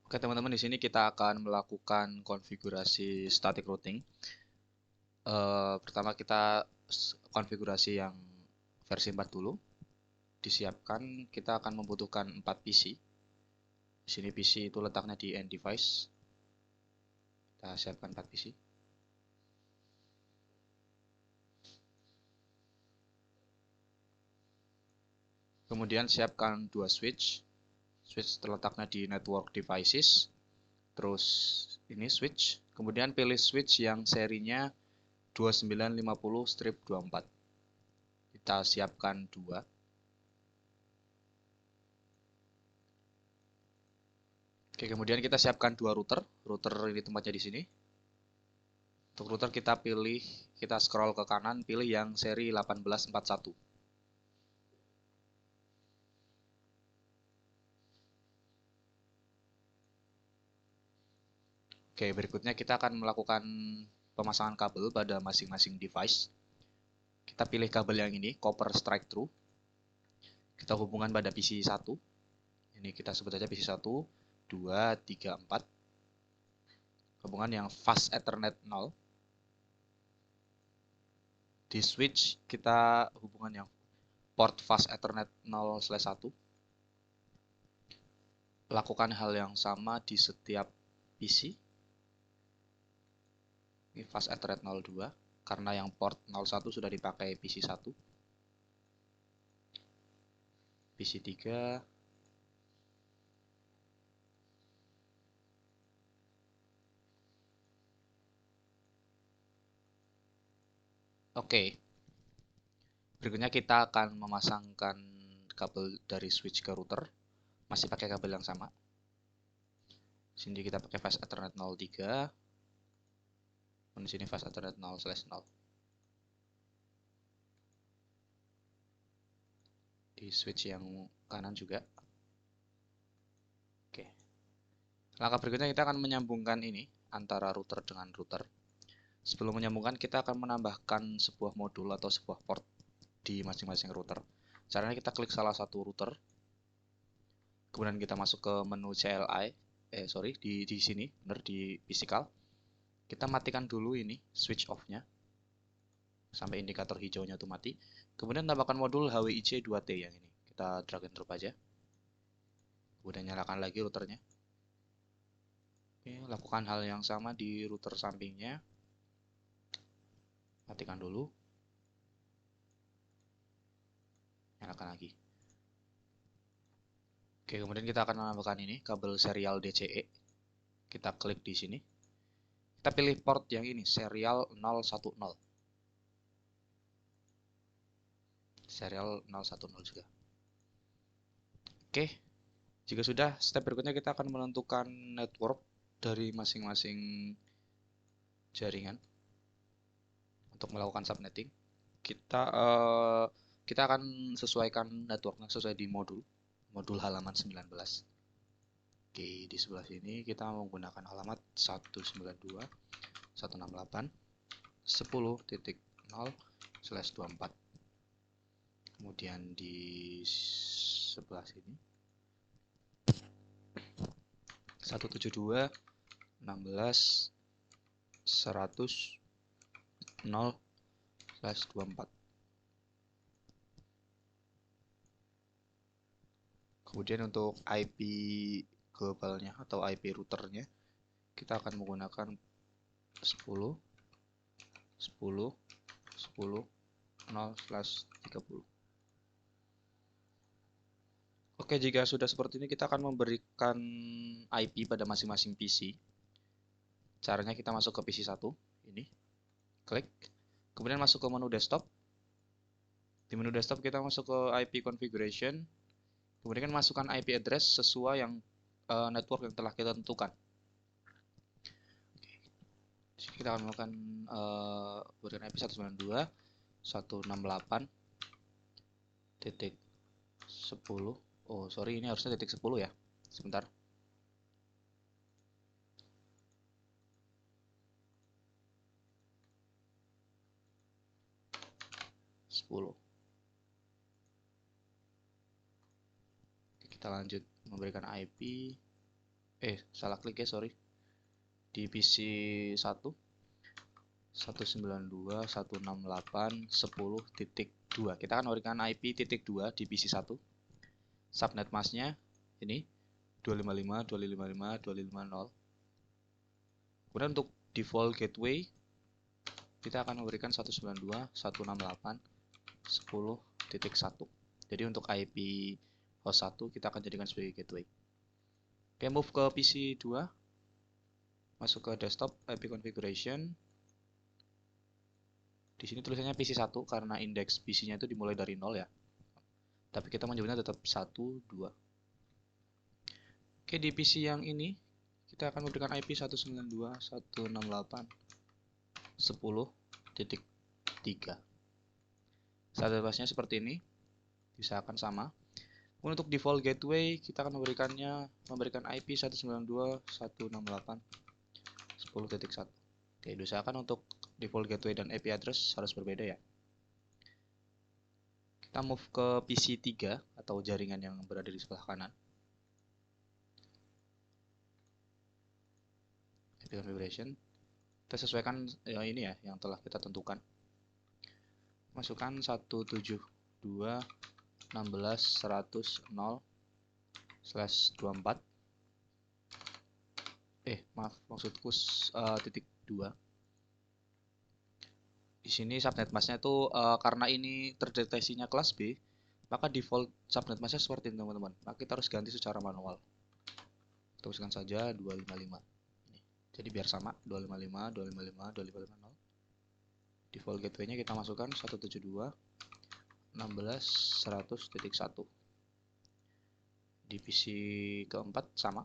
Oke teman-teman, di sini kita akan melakukan konfigurasi static routing. Pertama kita konfigurasi yang versi 4 dulu. Disiapkan, kita akan membutuhkan 4 PC. Di sini PC itu letaknya di end device. Kita siapkan 4 PC. Kemudian siapkan 2 switch. Switch terletaknya di network devices. Terus ini switch. Kemudian pilih switch yang serinya 2950-24. Kita siapkan 2. Oke, kemudian kita siapkan 2 router. Router ini tempatnya di sini. Untuk router kita pilih, kita scroll ke kanan, pilih yang seri 1841. Oke, berikutnya kita akan melakukan pemasangan kabel pada masing-masing device. Kita pilih kabel yang ini, copper strike through. Kita hubungkan pada PC 1. Ini kita sebut saja PC 1, 2, 3, 4. Hubungan yang fast Ethernet 0. Di switch kita hubungan yang port fast Ethernet 0/1. Lakukan hal yang sama di setiap PC. Ini fast Ethernet 02 karena yang port 01 sudah dipakai PC 1. PC 3. Oke. Berikutnya kita akan memasangkan kabel dari switch ke router. Masih pakai kabel yang sama. Sini kita pakai fast Ethernet 03. Di sini fast Ethernet 0/0. Di switch yang kanan juga. Oke. Langkah berikutnya kita akan menyambungkan ini antara router dengan router. Sebelum menyambungkan, kita akan menambahkan sebuah modul atau sebuah port di masing-masing router. Caranya kita klik salah satu router, kemudian kita masuk ke menu CLI, di sini, benar di physical. Kita matikan dulu ini switch off-nya sampai indikator hijaunya itu mati. Kemudian tambahkan modul HWIC 2T yang ini. Kita drag and drop aja. Kemudian nyalakan lagi routernya. Oke, lakukan hal yang sama di router sampingnya. Matikan dulu. Nyalakan lagi. Oke, kemudian kita akan menambahkan ini kabel serial DCE. Kita klik di sini. Kita pilih port yang ini, serial 010. Serial 010 juga. Oke, jika sudah, step berikutnya kita akan menentukan network dari masing-masing jaringan untuk melakukan subnetting. Kita akan sesuaikan networknya sesuai di modul halaman 19. Oke, di sebelah sini kita menggunakan alamat 192.168.10.0/24. Kemudian di sebelah sini 172.16.100.0/24. Kemudian untuk IP globalnya atau IP routernya kita akan menggunakan 10 10 10 0/30. Oke, jika sudah seperti ini kita akan memberikan IP pada masing-masing PC. Caranya kita masuk ke PC 1, ini, klik, kemudian masuk ke menu desktop. Di menu desktop kita masuk ke IP configuration, kemudian masukkan IP address sesuai yang network yang telah kita tentukan. Kita akan melakukan berikan IP 192.168.10. Oh, sorry, ini harusnya titik 10 ya. Sebentar. 10. Kita lanjut memberikan IP. Salah klik ya, sorry. Di PC 1 192.168.10.2. Kita akan memberikan IP titik 2 di PC 1. Subnet masknya ini 255.255.250. Kemudian untuk default gateway kita akan memberikan 192.168.10.1. Jadi untuk IP host 1 kita akan jadikan sebagai gateway. Oke, move ke PC 2. Masuk ke desktop IP configuration. Di sini tulisannya PC 1 karena indeks PC-nya itu dimulai dari 0 ya. Tapi kita menyebutnya tetap 1, 2. Oke, di PC yang ini kita akan memberikan IP 192.168.10.3. Subnet masknya seperti ini. Diusahakan sama. Kemudian untuk default gateway kita akan memberikan IP 192.168.10.1. Oke, diusahakan untuk default gateway dan IP address harus berbeda ya. Kita move ke PC 3 atau jaringan yang berada di sebelah kanan. IP configuration. Kita sesuaikan ini ya yang telah kita tentukan. Masukkan 172.16.100/24. Maaf, maksudku titik 2. Di sini subnet masknya itu karena ini terdeteksinya kelas B, maka default subnet masknya seperti ini teman-teman. Maka kita harus ganti secara manual. Tuliskan saja 255. Jadi biar sama 255, 255, 2550. Default gateway-nya kita masukkan 172.16.100.1. Di PC keempat sama.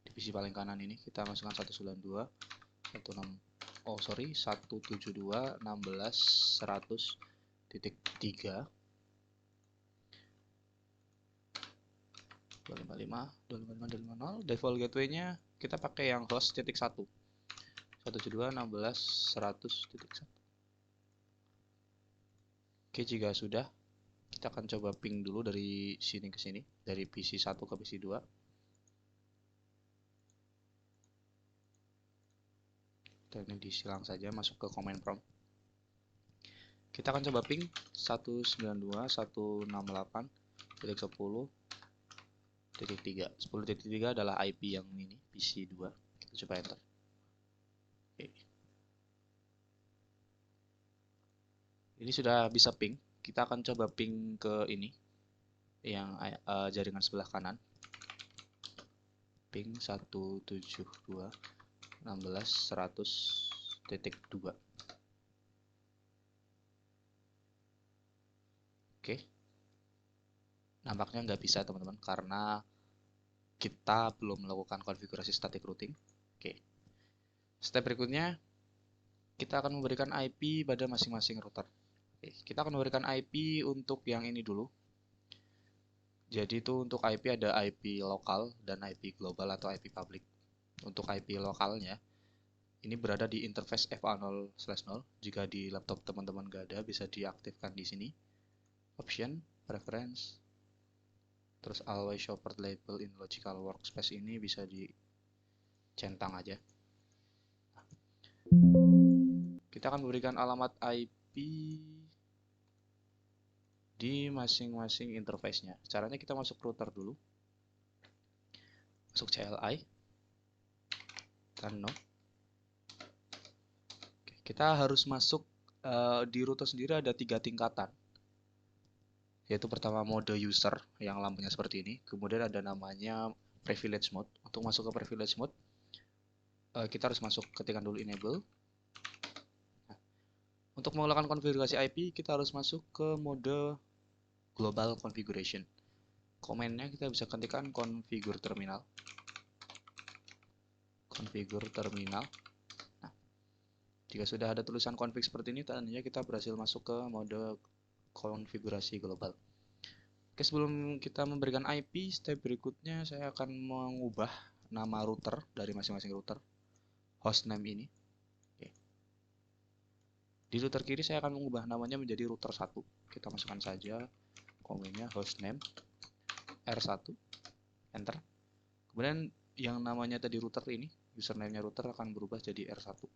Di PC paling kanan ini kita masukkan 172.16.100.3. 255, 255, 250. Default gateway-nya kita pakai yang host titik 1. 172.16.100.1. Oke, jika sudah, kita akan coba ping dulu dari sini ke sini, dari PC 1 ke PC 2. Dan ini disilang saja, masuk ke command prompt. Kita akan coba ping 192.168.10.3. 10.3 adalah IP yang ini, PC 2. Kita coba enter. Oke. Ini sudah bisa ping. Kita akan coba ping ke ini, yang jaringan sebelah kanan. Ping 172.16.100.2. Oke. Nampaknya nggak bisa teman-teman karena kita belum melakukan konfigurasi static routing. Oke. Step berikutnya kita akan memberikan IP pada masing-masing router. Oke, kita akan memberikan IP untuk yang ini dulu. Jadi itu untuk IP ada IP lokal dan IP global atau IP public. Untuk IP lokalnya ini berada di interface FA0/0. Jika di laptop teman-teman nggak ada, bisa diaktifkan di sini. Option, preference, terus always show port label in logical workspace ini bisa dicentang aja. Kita akan memberikan alamat IP di masing-masing interface-nya. Caranya kita masuk router dulu. Masuk CLI. Dan no. Kita harus masuk di router sendiri ada 3 tingkatan. Yaitu pertama mode user yang lampunya seperti ini. Kemudian ada namanya privilege mode. Untuk masuk ke privilege mode, kita harus masuk ketikkan dulu enable. Untuk melakukan konfigurasi IP, kita harus masuk ke mode global configuration. Komennya kita bisa ketikkan configure terminal. Configure terminal. Nah, jika sudah ada tulisan config seperti ini, tandanya kita berhasil masuk ke mode konfigurasi global. Oke, sebelum kita memberikan IP, step berikutnya saya akan mengubah nama router dari masing-masing router. Hostname ini. Oke. Di router kiri saya akan mengubah namanya menjadi router 1. Kita masukkan saja komennya hostname R1. enter. Kemudian yang namanya tadi router ini, username-nya router akan berubah jadi R1.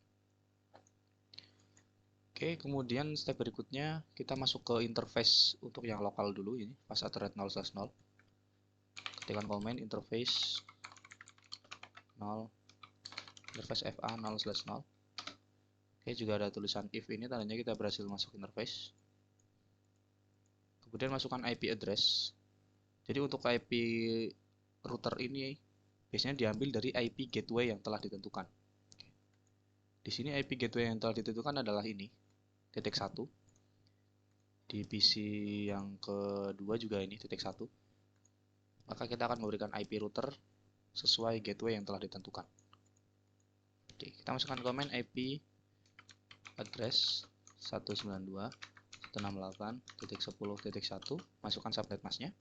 Oke, kemudian step berikutnya kita masuk ke interface untuk yang lokal dulu ini, pas@0/0. Ketikkan komen interface 0, interface FA 0/0. Oke, juga ada tulisan if ini tandanya kita berhasil masuk interface. Kemudian masukkan IP address. Jadi untuk IP router ini biasanya diambil dari IP gateway yang telah ditentukan. Di sini IP gateway yang telah ditentukan adalah ini, titik 1. Di PC yang kedua juga ini titik 1. Maka kita akan memberikan IP router sesuai gateway yang telah ditentukan. Oke, kita masukkan komen IP address 192.168.10.1, masukkan subnet masknya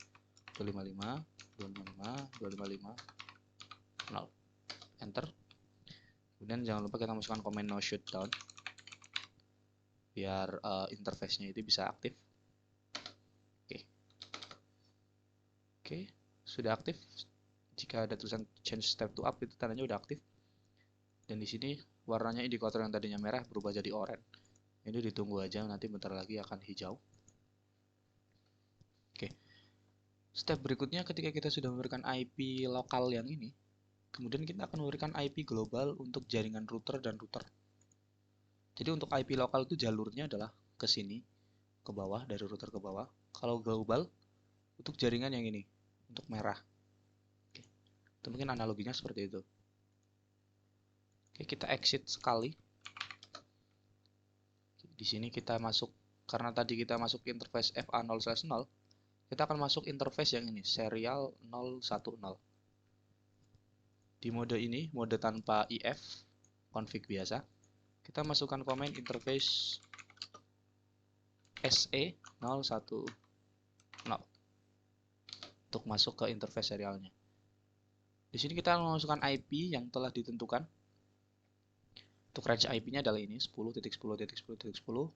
255.255.255.0, enter. Kemudian jangan lupa kita masukkan komen no shutdown biar interface-nya itu bisa aktif. Oke, sudah aktif. Jika ada tulisan change step to up itu tandanya sudah aktif. Dan di sini warnanya indikator yang tadinya merah berubah jadi oranye. Ini ditunggu aja, nanti bentar lagi akan hijau. Oke. Step berikutnya ketika kita sudah memberikan IP lokal yang ini, kemudian kita akan memberikan IP global untuk jaringan router dan router. Jadi untuk IP lokal itu jalurnya adalah ke sini, ke bawah, dari router ke bawah. Kalau global untuk jaringan yang ini, untuk merah. Oke. Itu mungkin analoginya seperti itu. Oke, kita exit sekali. Di sini kita masuk, karena tadi kita masuk interface FA 0/0, kita akan masuk interface yang ini, serial 010. Di mode ini, mode tanpa IF, config biasa, kita masukkan komen interface SE010 untuk masuk ke interface serialnya. Di sini kita memasukkan IP yang telah ditentukan. Untuk range IP-nya adalah ini 10.10.10.0/30.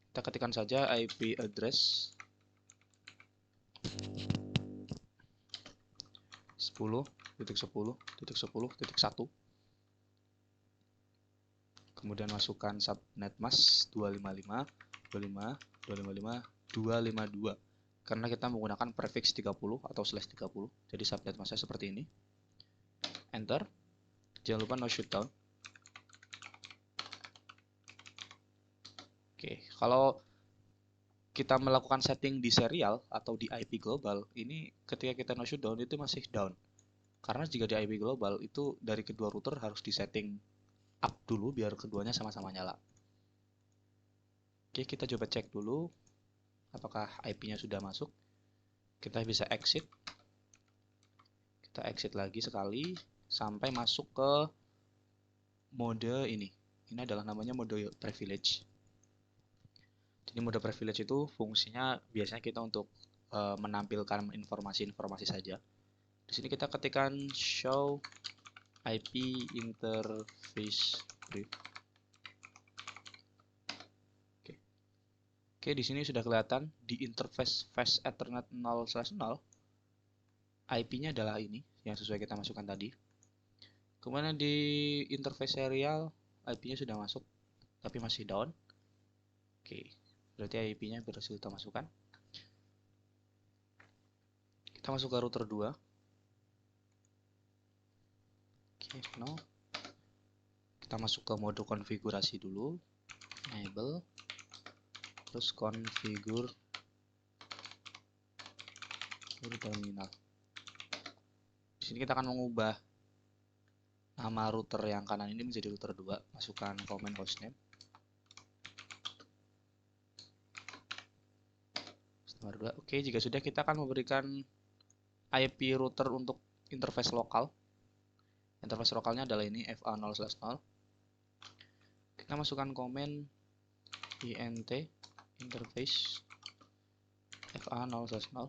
Kita ketikkan saja IP address 10.10.10.1. Kemudian masukkan subnet mask 255.255.255.252. Karena kita menggunakan prefix 30 atau /30, jadi subnet masknya seperti ini. Enter. Jangan lupa no shutdown. Oke, kalau kita melakukan setting di serial atau di IP global, ini ketika kita no shutdown itu masih down. Karena jika di IP global itu dari kedua router harus disetting up dulu biar keduanya sama-sama nyala. Oke, kita coba cek dulu apakah IP-nya sudah masuk. Kita bisa exit. Kita exit lagi sekali sampai masuk ke mode ini. Ini adalah namanya mode privilege. Jadi mode privilege itu fungsinya biasanya kita untuk menampilkan informasi-informasi saja. Di sini kita ketikkan show IP interface brief. Oke, di sini sudah kelihatan di interface fast Ethernet 0/0 IP-nya adalah ini yang sesuai kita masukkan tadi. Kemudian di interface serial IP-nya sudah masuk tapi masih down. Oke, berarti IP-nya berhasil kita masukkan. Kita masuk ke router 2. Oke, no. Kita masuk ke mode konfigurasi dulu. Enable. Terus configure terminal. Di sini kita akan mengubah nama router yang kanan ini menjadi router 2. Masukkan komen hostname. Oke, jika sudah kita akan memberikan IP router untuk interface lokal. Interface lokalnya adalah ini FA 0/0. Kita masukkan komen int interface FA 0/0.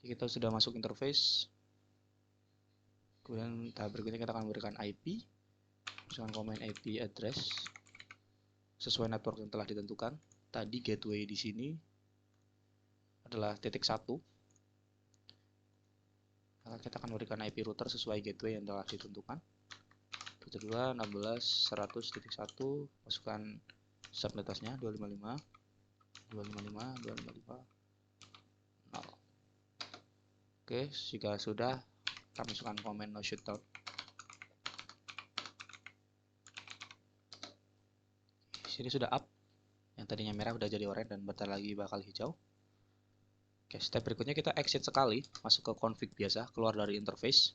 Kita sudah masuk interface. Kemudian tahap berikutnya kita akan memberikan IP. Masukkan komen IP address sesuai network yang telah ditentukan. Tadi gateway di sini adalah titik 1. Maka kita akan berikan IP router sesuai gateway yang telah ditentukan. Router 2 16.100.1, masukkan subnet masknya 255 255 0. Oke, jika sudah, kita masukkan komen no shutdown. Sini sudah up, yang tadinya merah udah jadi oranye dan bentar lagi bakal hijau. Oke, step berikutnya kita exit sekali, masuk ke config biasa, keluar dari interface.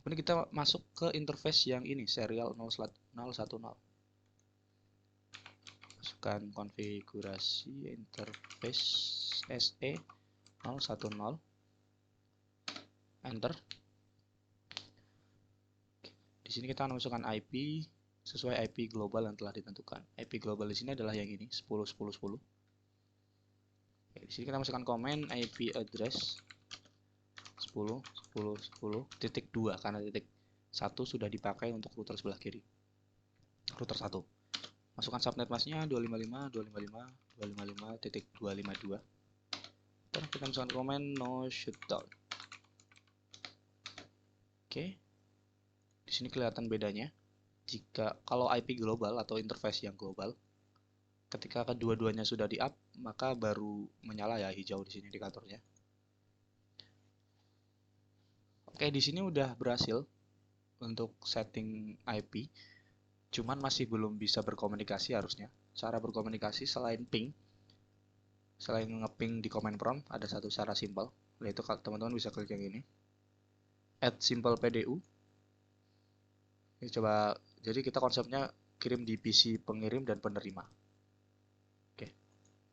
Kemudian kita masuk ke interface yang ini, serial 010. Masukkan konfigurasi interface SE 010. Enter. Di sini kita akan masukkan IP sesuai IP global yang telah ditentukan. IP global di sini adalah yang ini, 10.10.10. Oke, di sini kita masukkan komen IP address 10.10.10.2 karena titik 1 sudah dipakai untuk router sebelah kiri. Router 1. Masukkan subnet masknya 255.255.252. Terus kita masukkan komen no shutdown. Oke. Di sini kelihatan bedanya. Jika kalau IP global atau interface yang global, ketika kedua-duanya sudah di-up, maka baru menyala ya hijau di sini indikatornya. Oke, di sini udah berhasil untuk setting IP, cuman masih belum bisa berkomunikasi harusnya. Cara berkomunikasi selain ping, selain ngeping di command prompt, ada satu cara simple, yaitu teman-teman bisa klik yang ini, add simple PDU. Ini coba. Jadi kita konsepnya kirim di PC pengirim dan penerima. Oke,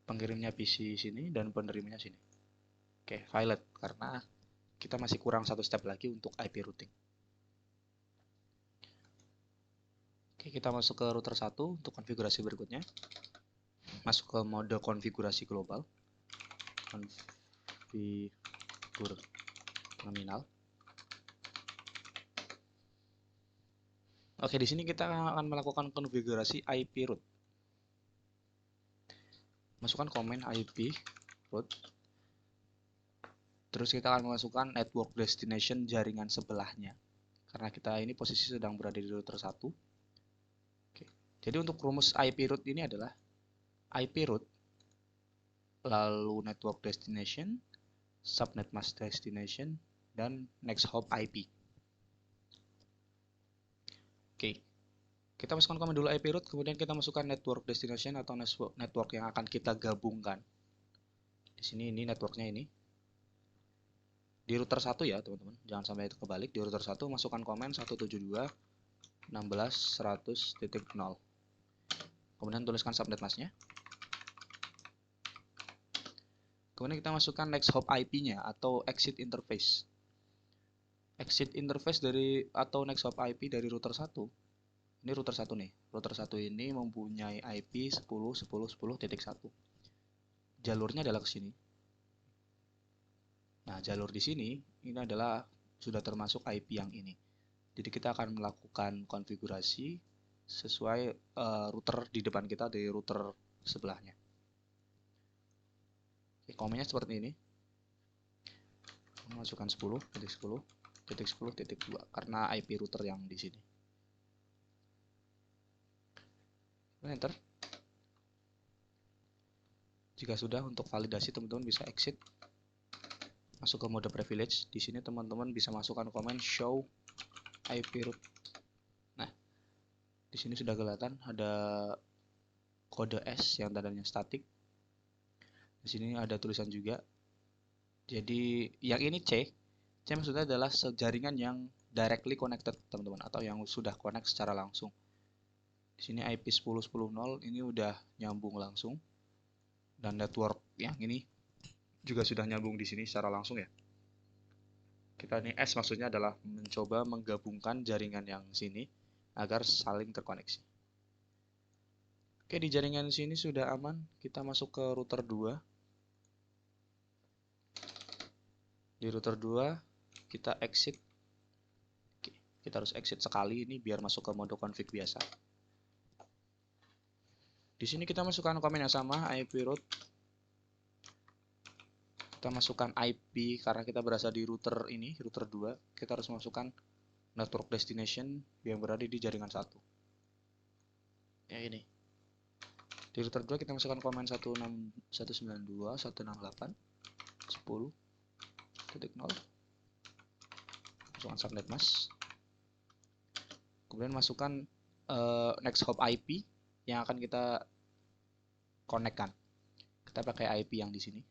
pengirimnya PC sini dan penerimanya sini. Oke, violet karena kita masih kurang satu step lagi untuk IP routing. Oke, kita masuk ke router 1 untuk konfigurasi berikutnya. Masuk ke mode konfigurasi global. Konfigur terminal. Oke, di sini kita akan melakukan konfigurasi IP root. Masukkan komen IP root. Terus kita akan memasukkan network destination jaringan sebelahnya. Karena kita ini posisi sedang berada di router 1. Oke. Jadi untuk rumus IP root ini adalah IP root lalu network destination, subnet mask destination, dan next hop IP. Oke, kita masukkan komen dulu IP root, kemudian kita masukkan network destination atau network yang akan kita gabungkan. Di sini ini networknya ini. Di router 1 ya teman-teman, jangan sampai itu kebalik. Di router 1 masukkan komen 172.16.100.0. Kemudian tuliskan subnet masknya. Kemudian kita masukkan next hop IP-nya atau exit interface. Exit interface dari atau next hop IP dari router 1. Ini router 1 nih. Router 1 ini mempunyai IP 10.10.10.1. Jalurnya adalah ke sini. Nah, jalur di sini ini adalah sudah termasuk IP yang ini. Jadi kita akan melakukan konfigurasi sesuai router di depan kita dari router sebelahnya. Oke, komennya seperti ini. Masukkan 10.10.10.2 karena IP router yang di sini. Enter. Jika sudah, untuk validasi teman-teman bisa exit. Masuk ke mode privilege. Di sini teman-teman bisa masukkan komen show IP root. Nah, di sini sudah kelihatan ada kode S yang tandanya static. Di sini ada tulisan juga. Jadi yang ini C maksudnya adalah jaringan yang directly connected teman-teman, atau yang sudah connect secara langsung. Di sini IP 10.10.0 ini udah nyambung langsung, dan network yang ini juga sudah nyambung di sini secara langsung ya. Kita ini S maksudnya adalah mencoba menggabungkan jaringan yang sini agar saling terkoneksi. Oke, di jaringan sini sudah aman. Kita masuk ke router 2. Di router 2 kita exit. Oke, kita harus exit sekali ini biar masuk ke mode config biasa. Di sini kita masukkan komen yang sama, IP root Kita masukkan IP karena kita berasal di router ini, router 2. Kita harus masukkan network destination yang berada di jaringan 1. Ya ini. Di router 2 kita masukkan command 192.168.10.0. Masukkan subnet mask. Kemudian masukkan next hop IP yang akan kita connect-kan. Kita pakai IP yang di sini.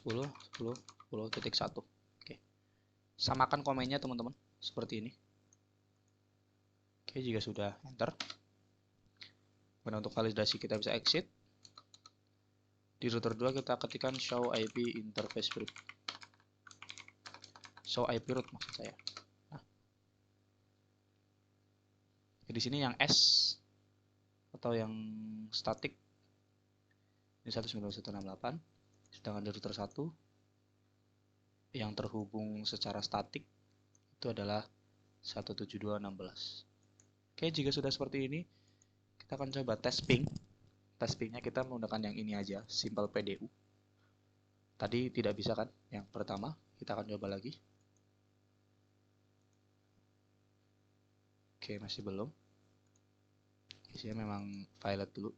10.10.10.1. Oke. Samakan komennya teman-teman seperti ini. Oke, jika sudah enter. Kemudian untuk validasi kita bisa exit. Di router 2 kita ketikkan show IP interface root. Show IP root maksud saya. Nah. Di sini yang S atau yang static ini 192.168, sedangkan di router 1 yang terhubung secara statik itu adalah 172.16. Oke, jika sudah seperti ini, kita akan coba tes ping. Tes pingnya kita menggunakan yang ini aja, simple PDU. Tadi tidak bisa kan, yang pertama. Kita akan coba lagi. Oke, masih belum. Isinya memang violet dulu.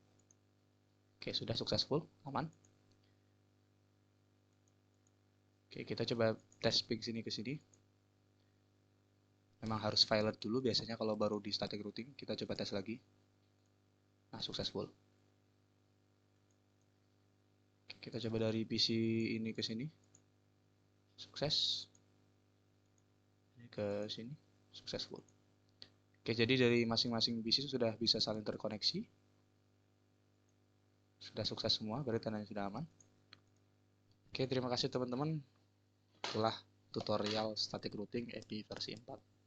Oke, sudah successful, aman. Oke, kita coba tes ping sini ke sini. Memang harus violet dulu biasanya kalau baru di static routing. Kita coba tes lagi. Nah, successful. Oke, kita coba dari PC ini ke sini. Sukses. Ini ke sini. Successful. Oke, jadi dari masing-masing PC sudah bisa saling terkoneksi. Sudah sukses semua, berarti tandanya sudah aman. Oke, terima kasih teman-teman. Itulah tutorial static routing API versi 4.